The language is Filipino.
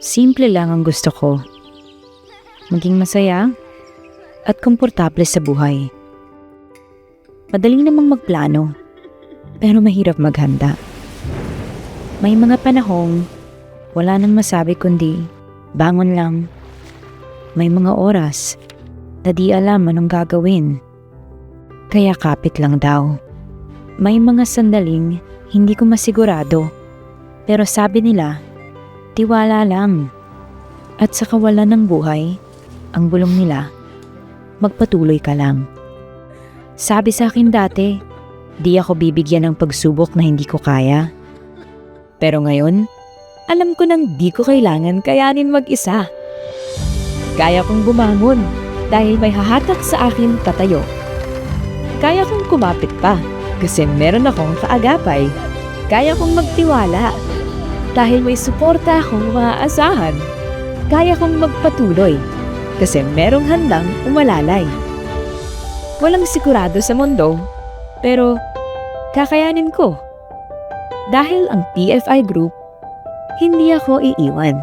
Simple lang ang gusto ko. Maging masaya at komportable sa buhay. Madaling namang magplano, pero mahirap maghanda. May mga panahong wala nang masabi kundi bangon lang. May mga oras na di alam anong gagawin. Kaya kapit lang daw. May mga sandaling hindi ko masigurado, pero sabi nila, tiwala lang. At sa kawalan ng buhay, ang bulong nila, magpatuloy ka lang. Sabi sa akin dati, di ako bibigyan ng pagsubok na hindi ko kaya. Pero ngayon, alam ko nang di ko kailangan kayanin mag-isa. Kaya kong bumangon dahil may hahatak sa akin patayo. Kaya kong kumapit pa kasi meron akong kaagapay. Kaya kong magtiwala dahil may suporta akong maaasahan. Kaya kong magpatuloy kasi merong handang umalalay. Walang sigurado sa mundo, pero kakayanin ko. Dahil ang TFI Group, hindi ako iiwan.